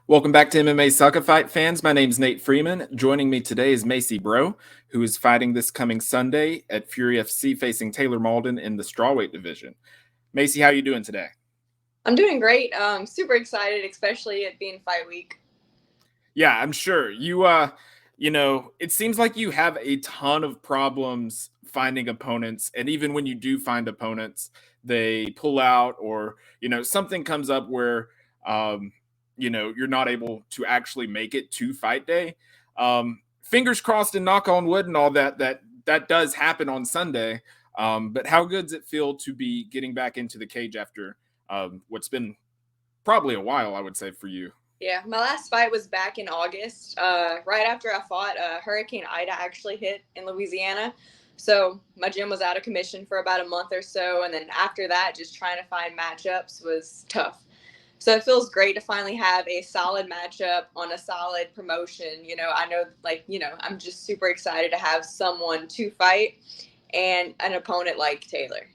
Welcome back to MMA Sucka Fight fans. My name's Nate Freeman. Joining me today is Macy Breaux, who is fighting this coming Sunday at Fury FC facing Taylor Mauldin in the strawweight division. Macy, how are you doing today? I'm doing great. Super excited, especially it being fight week. Yeah, I'm sure. It seems like you have a ton of problems finding opponents, and even when you do find opponents, they pull out or, something comes up where you're not able to actually make it to fight day. Fingers crossed and knock on wood and all that does happen on Sunday. But how good does it feel to be getting back into the cage after what's been probably a while, I would say, for you? Yeah, my last fight was back in August. Right after I fought, Hurricane Ida actually hit in Louisiana. So my gym was out of commission for about a month or so. And then after that, just trying to find matchups was tough. So it feels great to finally have a solid matchup on a solid promotion. I know, I'm just super excited to have someone to fight and an opponent like Taylor.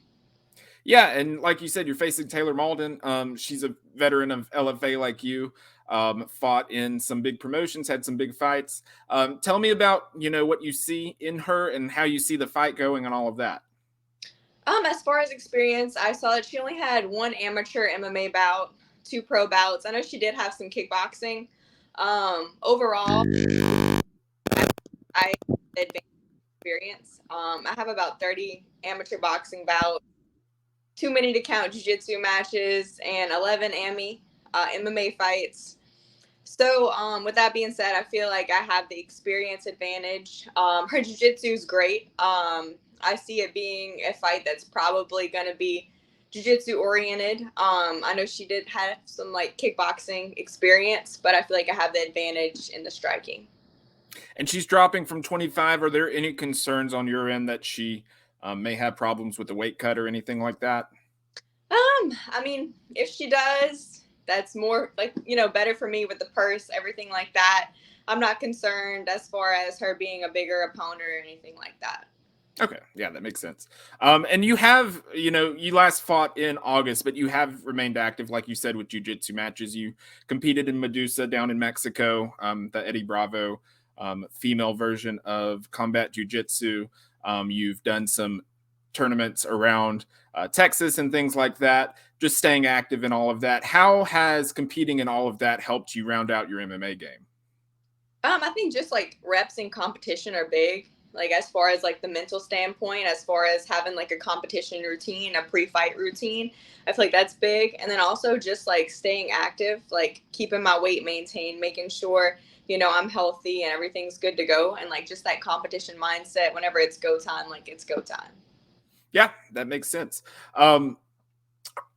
Yeah, and like you said, you're facing Taylor Mauldin. She's a veteran of LFA like you. Fought in some big promotions, had some big fights. Tell me about what you see in her and how you see the fight going and all of that. As far as experience, I saw that she only had one amateur MMA bout, two pro bouts. I know she did have some kickboxing. Overall, I advanced experience. I have about 30 amateur boxing bouts, too many to count jiu-jitsu matches, and 11 MMA fights. So, with that being said, I feel like I have the experience advantage. Her jiu-jitsu is great. I see it being a fight that's probably going to be jiu-jitsu oriented. I know she did have some like kickboxing experience, but I feel like I have the advantage in the striking. And she's dropping from 25. Are there any concerns on your end that she may have problems with the weight cut or anything like that? I mean, if she does, that's more like, better for me with the purse, everything like that. I'm not concerned as far as her being a bigger opponent or anything like that. Okay, yeah, that makes sense. And you have, you last fought in August, but you have remained active, like you said, with jiu-jitsu matches. You competed in Medusa down in Mexico, the Eddie Bravo female version of combat jiu-jitsu. You've done some tournaments around Texas and things like that. Just staying active in all of that. How has competing in all of that helped you round out your MMA game? I think just like reps in competition are big. Like as far as like the mental standpoint, as far as having like a competition routine, a pre-fight routine, I feel like that's big. And then also just like staying active, like keeping my weight maintained, making sure I'm healthy and everything's good to go, and like just that competition mindset. Whenever it's go time, like it's go time. Yeah, that makes sense.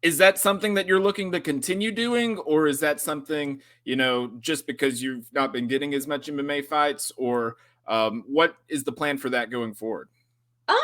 Is that something that you're looking to continue doing, or is that something, just because you've not been getting as much MMA fights, or what is the plan for that going forward?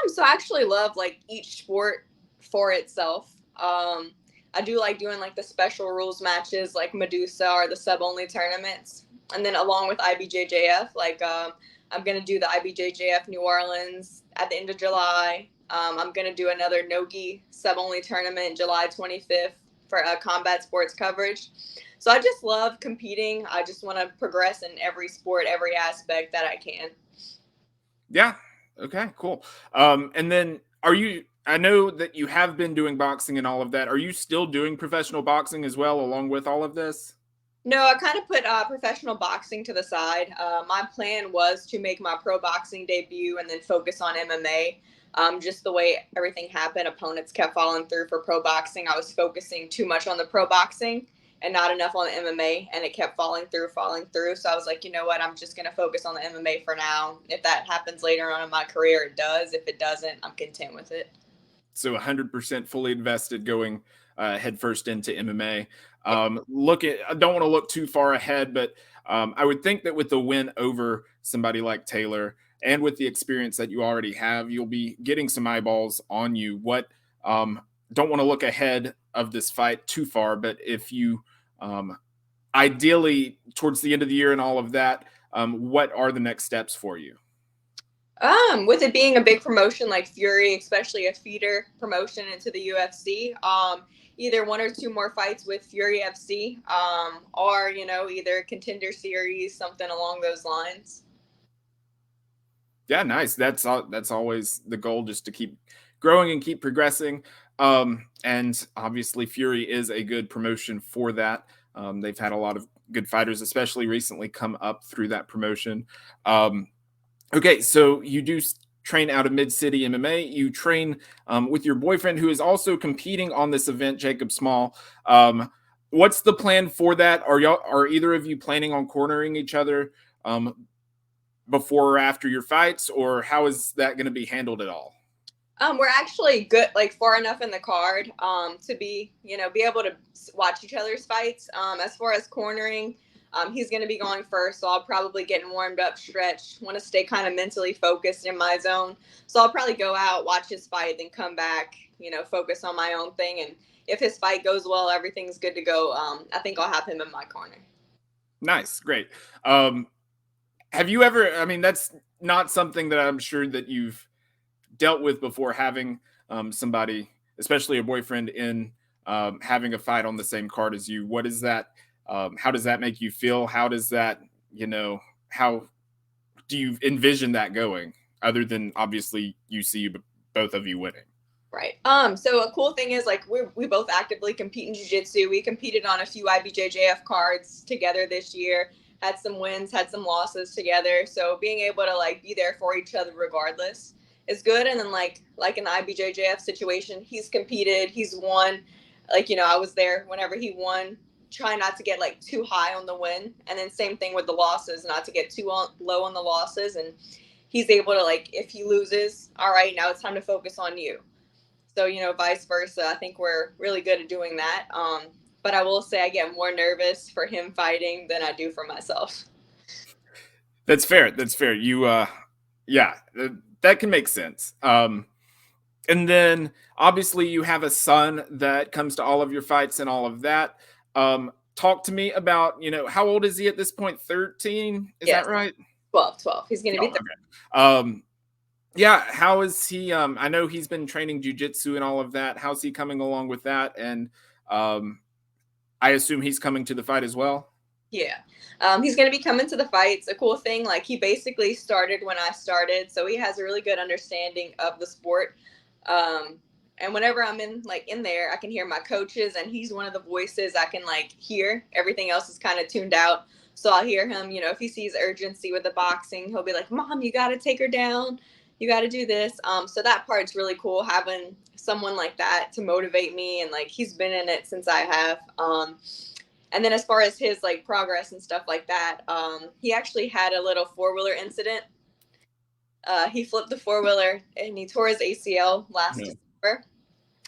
So I actually love like each sport for itself. I do like doing like the special rules matches like Medusa or the sub only tournaments. And then along with IBJJF, like I'm gonna do the IBJJF New Orleans at the end of July. I'm gonna do another Nogi sub only tournament July 25th for combat sports coverage. So I just love competing. I just want to progress in every sport, every aspect that I can. Yeah. Okay, cool. And then I know that you have been doing boxing and all of that. Are you still doing professional boxing as well, along with all of this? No, I kind of put professional boxing to the side. My plan was to make my pro boxing debut and then focus on MMA. Just the way everything happened, opponents kept falling through for pro boxing. I was focusing too much on the pro boxing and not enough on the MMA, and it kept falling through, falling through. So I was like, you know what? I'm just going to focus on the MMA for now. If that happens later on in my career, it does. If it doesn't, I'm content with it. So 100% fully invested going headfirst into MMA. I don't want to look too far ahead, but I would think that with the win over somebody like Taylor and with the experience that you already have, you'll be getting some eyeballs on you. Don't want to look ahead of this fight too far, but if you ideally towards the end of the year and all of that, what are the next steps for you? With it being a big promotion like Fury, especially a feeder promotion into the UFC, either one or two more fights with Fury FC, or either Contender Series, something along those lines. Yeah, nice. That's always the goal, just to keep growing and keep progressing. And obviously, Fury is a good promotion for that. They've had a lot of good fighters, especially recently, come up through that promotion. Um, okay, so you do train out of Mid City MMA. You train with your boyfriend, who is also competing on this event, Jacob Small. What's the plan for that? Are either of you planning on cornering each other before or after your fights, or how is that going to be handled at all? We're actually good, like far enough in the card, to be able to watch each other's fights. As far as cornering, he's going to be going first, so I'll probably get warmed up, stretch. Want to stay kind of mentally focused in my zone, so I'll probably go out, watch his fight, then come back, focus on my own thing. And if his fight goes well, everything's good to go. I think I'll have him in my corner. Nice, great. Have you ever? I mean, that's not something that I'm sure that you've dealt with before, having somebody, especially a boyfriend, in having a fight on the same card as you. What is that? How does that make you feel? How does that, how do you envision that going, other than obviously you see both of you winning? Right. So a cool thing is, like, we both actively compete in jiu-jitsu. We competed on a few IBJJF cards together this year, had some wins, had some losses together. So being able to like be there for each other regardless is good. And then like in the IBJJF situation, he's competed, he's won. Like, I was there whenever he won. Try not to get like too high on the win. And then same thing with the losses, not to get too low on the losses. And he's able to, like, if he loses, all right, now it's time to focus on you. So, vice versa. I think we're really good at doing that. But I will say I get more nervous for him fighting than I do for myself. That's fair. That's fair. Yeah, that can make sense. And then obviously you have a son that comes to all of your fights and all of that. Talk to me about, how old is he at this point? 13? Is Yes, that right? 12. He's going to be 13. Okay. Yeah, how is he? I know he's been training jujitsu and all of that. How's he coming along with that? And I assume he's coming to the fight as well. Yeah. He's going to be coming to the fights. A cool thing, like, he basically started when I started, so he has a really good understanding of the sport. And whenever I'm in there, I can hear my coaches, and he's one of the voices I can like hear. Everything else is kind of tuned out. So I'll hear him, if he sees urgency with the boxing, he'll be like, "Mom, you got to take her down. You got to do this." So that part's really cool, having someone like that to motivate me. And like, he's been in it since I have. And then as far as his like progress and stuff like that, he actually had a little four-wheeler incident. He flipped the four-wheeler and he tore his ACL last December.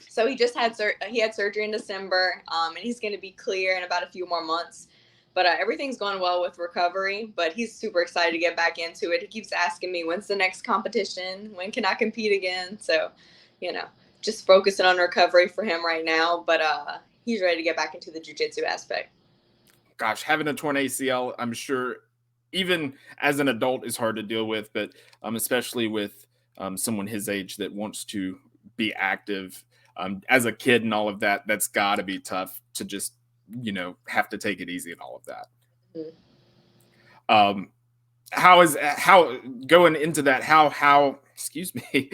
So he just had surgery in December, and he's going to be clear in about a few more months. But everything's going well with recovery. But he's super excited to get back into it. He keeps asking me, "When's the next competition? When can I compete again?" So, just focusing on recovery for him right now. But he's ready to get back into the jiu-jitsu aspect. Gosh, having a torn ACL, I'm sure, even as an adult, is hard to deal with, but especially with someone his age that wants to be active as a kid and all of that, that's got to be tough to just, have to take it easy and all of that. Mm-hmm. How going into that, how excuse me,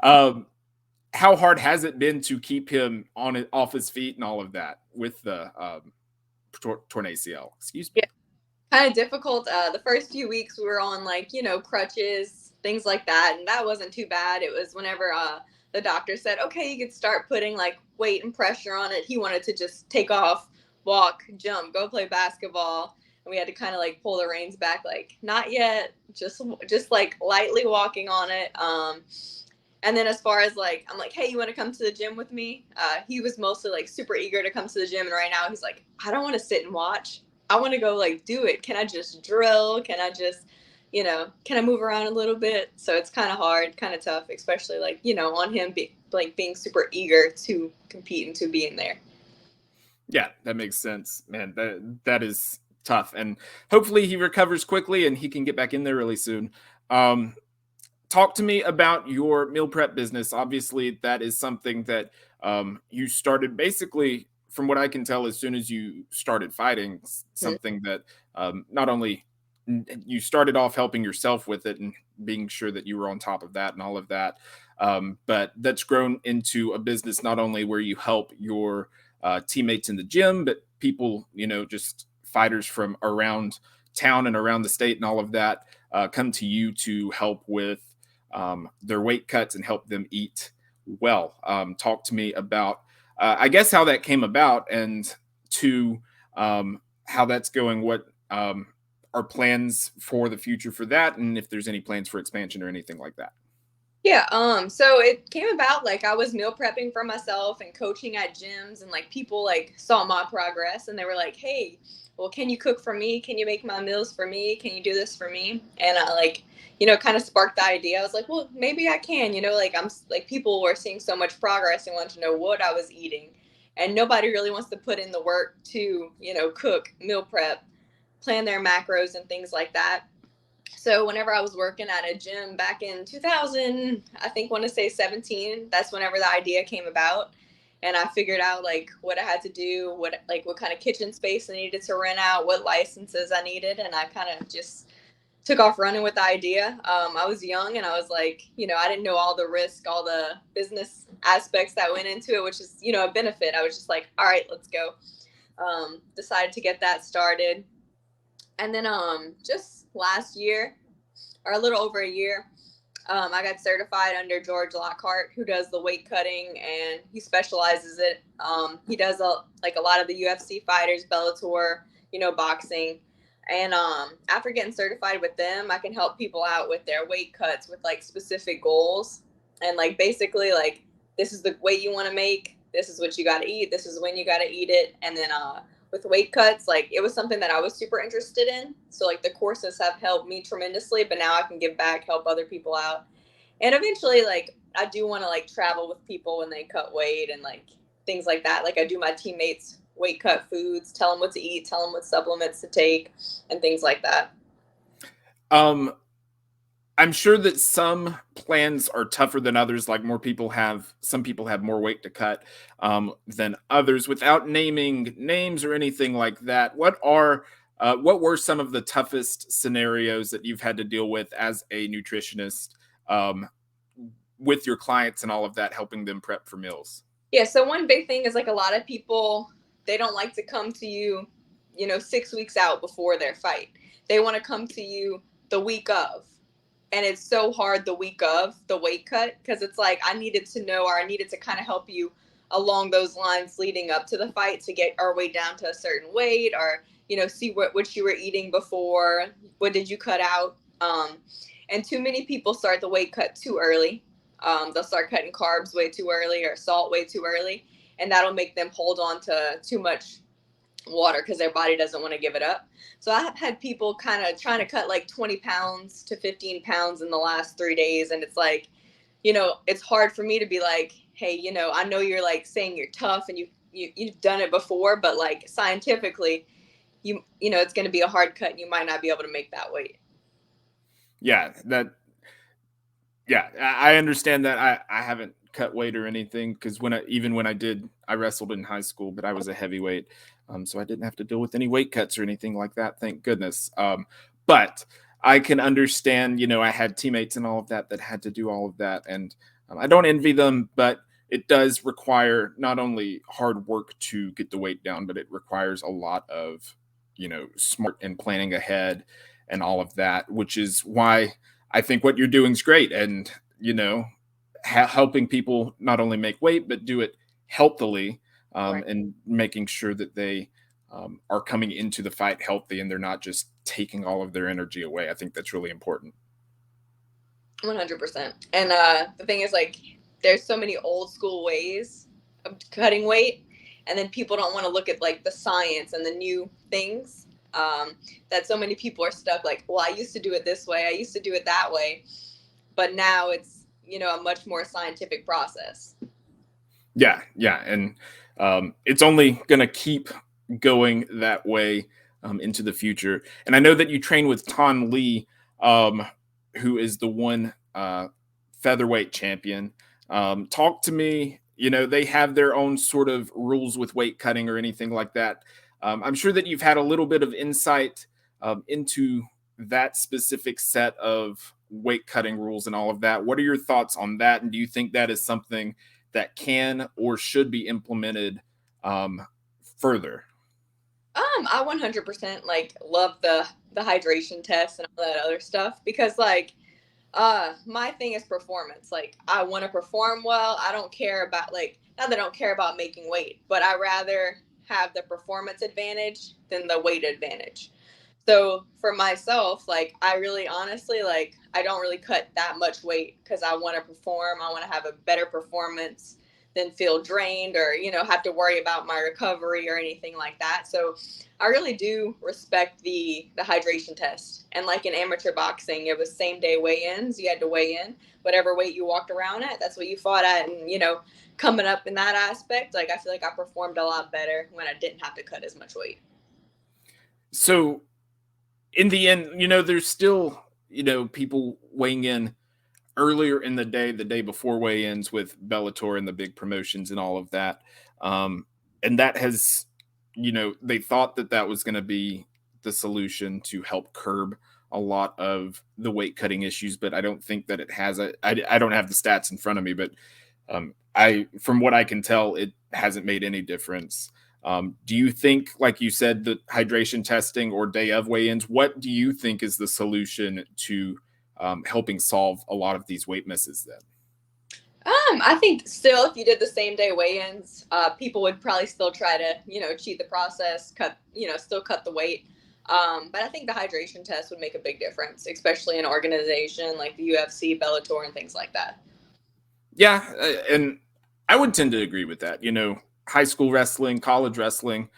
how hard has it been to keep him off his feet and all of that with the torn ACL? Excuse me. Yeah, kind of difficult. The first few weeks we were on like, crutches, things like that. And that wasn't too bad. It was whenever the doctor said, "Okay, you could start putting like weight and pressure on it." He wanted to just take off, walk, jump, go play basketball. And we had to kind of like pull the reins back, like, "Not yet, just like lightly walking on it." And then as far as like, I'm like, "Hey, you want to come to the gym with me?" He was mostly like super eager to come to the gym. And right now he's like, "I don't want to sit and watch. I want to go like do it. Can I just drill? Can I just, can I move around a little bit?" So it's kind of hard, kind of tough, especially like, on him being super eager to compete and to be in there. Yeah, that makes sense, man. That is tough. And hopefully he recovers quickly and he can get back in there really soon. talk to me about your meal prep business. Obviously, that is something that you started basically, from what I can tell, as soon as you started fighting. Mhm. Something that not only you started off helping yourself with it and being sure that you were on top of that and all of that, but that's grown into a business not only where you help your teammates in the gym, but people, just fighters from around town and around the state and all of that come to you to help with their weight cuts and help them eat well. Talk to me about, I guess, how that came about, and to how that's going. What are plans for the future for that, and if there's any plans for expansion or anything like that. Yeah, so it came about like I was meal prepping for myself and coaching at gyms, and like people like saw my progress and they were like, "Hey, well, can you cook for me? Can you make my meals for me? Can you do this for me?" And I like, kind of sparked the idea. I was like, "Well, maybe I can." Like like people were seeing so much progress and wanted to know what I was eating. And nobody really wants to put in the work to, cook, meal prep, plan their macros and things like that. So whenever I was working at a gym back in 2000, I think want to say 17, that's whenever the idea came about. And I figured out like what I had to do, what kind of kitchen space I needed to rent out, what licenses I needed, and I kind of just took off running with the idea. I was young and I was like, I didn't know all the risk, all the business aspects that went into it, which is, a benefit. I was just like, all right, let's go. Decided to get that started. And then just last year, or a little over a year, I got certified under George Lockhart, who does the weight cutting, and he specializes it. He does like a lot of the UFC fighters, Bellator, boxing. And after getting certified with them, I can help people out with their weight cuts with like specific goals, and like basically like this is the weight you want to make, this is what you got to eat, this is when you got to eat it, and then with weight cuts, like it was something that I was super interested in. So like the courses have helped me tremendously, but now I can give back, help other people out. And eventually like I do want to like travel with people when they cut weight and like things like that. Like I do my teammates weight cut foods, tell them what to eat, tell them what supplements to take and things like that. Um, I'm sure that some plans are tougher than others. Like some people have more weight to cut than others. Without naming names or anything like that, what were some of the toughest scenarios that you've had to deal with as a nutritionist um, with your clients and all of that, helping them prep for meals? Yeah, so one big thing is like a lot of people, they don't like to come to you, 6 weeks out before their fight. They want to come to you the week of. And it's so hard the week of the weight cut because it's like I needed to know, or I needed to kind of help you along those lines leading up to the fight to get our weight down to a certain weight, or see what you were eating before, what did you cut out. And too many people start the weight cut too early. They'll start cutting carbs way too early or salt way too early, and that'll make them hold on to too much water because their body doesn't want to give it up. So I have had people kind of trying to cut like 20 pounds to 15 pounds in the last 3 days. And it's like, it's hard for me to be like, hey, I know you're like saying you're tough and you've done it before, but like scientifically, it's going to be a hard cut and you might not be able to make that weight. Yeah, yeah, I understand that. I haven't cut weight or anything because even when I did, I wrestled in high school, but I was a heavyweight, so I didn't have to deal with any weight cuts or anything like that. Thank goodness. But I can understand. I had teammates and all of that that had to do all of that, and I don't envy them, but it does require not only hard work to get the weight down, but it requires a lot of smart and planning ahead and all of that, which is why I think what you're doing is great, and helping people not only make weight but do it healthily, Right. and making sure that they are coming into the fight healthy and they're not just taking all of their energy away. I think that's really important. 100%. And the thing is, like, there's so many old school ways of cutting weight, and then people don't want to look at like the science and the new things. That so many people are stuck. Like, well, I used to do it this way, I used to do it that way, but now it's a much more scientific process. Yeah, yeah, and it's only going to keep going that way into the future. And I know that you train with Ton Lee, who is the one featherweight champion. Talk to me. They have their own sort of rules with weight cutting or anything like that. I'm sure that you've had a little bit of insight into that specific set of weight cutting rules and all of that. What are your thoughts on that? And do you think that is something that can or should be implemented further? I 100% like love the hydration test and all that other stuff because like my thing is performance. Like I want to perform well. I don't care about like not that I don't care about making weight, but I rather have the performance advantage than the weight advantage. So for myself, like I really honestly like I don't really cut that much weight because I want to perform. I want to have a better performance than feel drained or have to worry about my recovery or anything like that. So I really do respect the hydration test. And like in amateur boxing, it was same day weigh-ins. You had to weigh in whatever weight you walked around at. That's what you fought at. And coming up in that aspect, like I feel like I performed a lot better when I didn't have to cut as much weight. So in the end, there's still, people weighing in earlier in the day before weigh-ins with Bellator and the big promotions and all of that. And that has, they thought that that was going to be the solution to help curb a lot of the weight cutting issues, but I don't think that it has. I don't have the stats in front of me, but from what I can tell, it hasn't made any difference. Do you think, like you said, the hydration testing or day of weigh-ins, what do you think is the solution to helping solve a lot of these weight misses then? I think still, if you did the same day weigh-ins, people would probably still try to, cheat the process, cut, still cut the weight. But I think the hydration test would make a big difference, especially in an organization like the UFC, Bellator, and things like that. Yeah, and I would tend to agree with that. High school wrestling, college wrestling,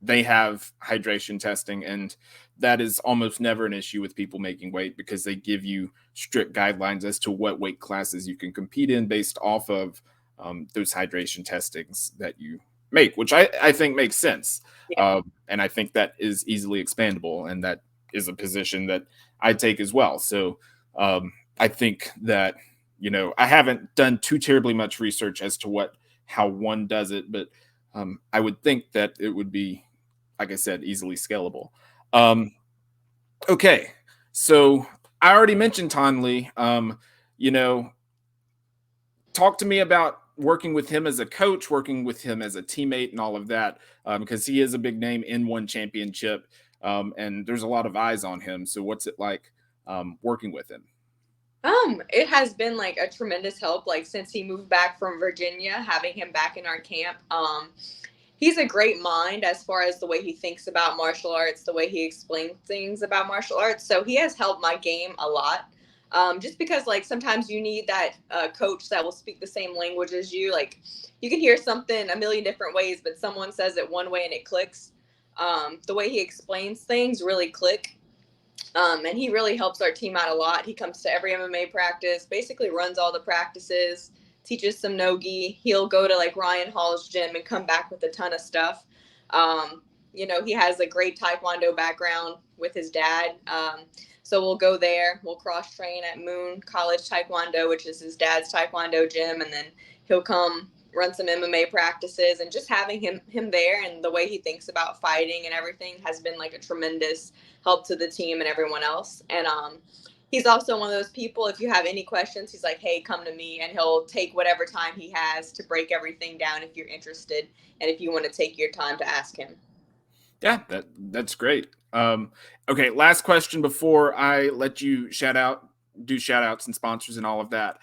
they have hydration testing, and that is almost never an issue with people making weight because they give you strict guidelines as to what weight classes you can compete in based off of those hydration testings that you make, which I think makes sense. Yeah. And I think that is easily expandable, and that is a position that I take as well. So I think that, I haven't done too terribly much research as to how one does it, but I would think that it would be, like I said, easily scalable. Um, okay, so I already mentioned Tonley. You know, talk to me about working with him as a coach, working with him as a teammate, and all of that, because he is a big name in one championship, and there's a lot of eyes on him. So, what's it like working with him? It has been like a tremendous help, like since he moved back from Virginia, having him back in our camp. He's a great mind as far as the way he thinks about martial arts, the way he explains things about martial arts. So he has helped my game a lot. Just because like sometimes you need that coach that will speak the same language as you. Like you can hear something a million different ways, but someone says it one way and it clicks. The way he explains things really click. And he really helps our team out a lot. He comes to every MMA practice, basically runs all the practices, teaches some no-gi. He'll go to like Ryan Hall's gym and come back with a ton of stuff. He has a great Taekwondo background with his dad. So we'll go there. We'll cross train at Moon College Taekwondo, which is his dad's Taekwondo gym. And then he'll come run some MMA practices, and just having him there and the way he thinks about fighting and everything has been like a tremendous help to the team and everyone else. And he's also one of those people, if you have any questions, he's like, hey, come to me, and he'll take whatever time he has to break everything down if you're interested and if you want to take your time to ask him. Yeah, that's great. Okay, last question before I let you do shout outs and sponsors and all of that.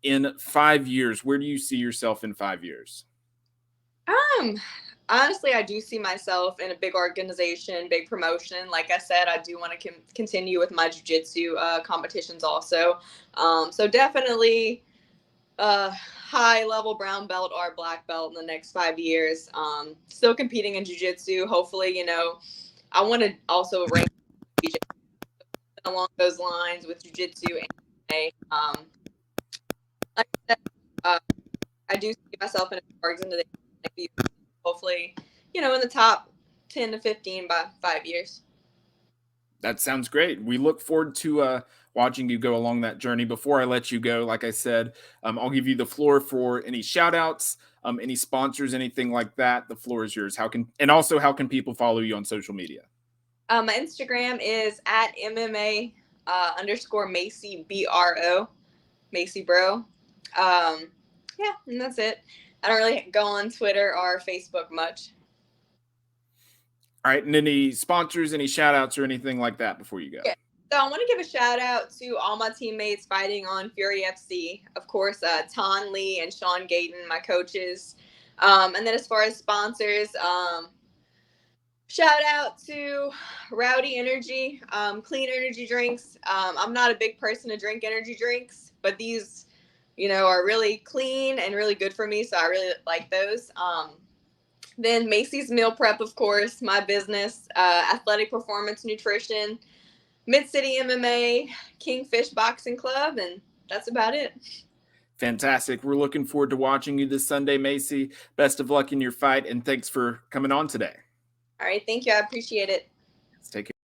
In 5 years, where do you see yourself in 5 years? Honestly, I do see myself in a big organization, big promotion. Like I said, I do want to continue with my jiu-jitsu competitions also. So definitely high level brown belt or black belt in the next 5 years. Still competing in jiu-jitsu. Hopefully, I want to also rank along those lines with jiu-jitsu and MMA. Like I said, I do see myself in a organization hopefully, in the top 10 to 15 by 5 years. That sounds great. We look forward to watching you go along that journey. Before I let you go, like I said, I'll give you the floor for any shout outs, any sponsors, anything like that. The floor is yours. How can people follow you on social media? My Instagram is at MMA underscore Macy BRO, Macy Breaux. Yeah, and that's it. I don't really go on Twitter or Facebook much. All right. And any sponsors, any shout outs, or anything like that before you go? Yeah. So I want to give a shout out to all my teammates fighting on Fury FC. Of course, Ton Lee and Sean Gayton, my coaches. And then as far as sponsors, shout out to Rowdy Energy, clean energy drinks. I'm not a big person to drink energy drinks, but these, are really clean and really good for me. So I really like those. Then Macy's Meal Prep, of course, my business, Athletic Performance Nutrition, Mid City MMA, Kingfish Boxing Club, and that's about it. Fantastic. We're looking forward to watching you this Sunday, Macy. Best of luck in your fight, and thanks for coming on today. All right, thank you. I appreciate it. Let's take care.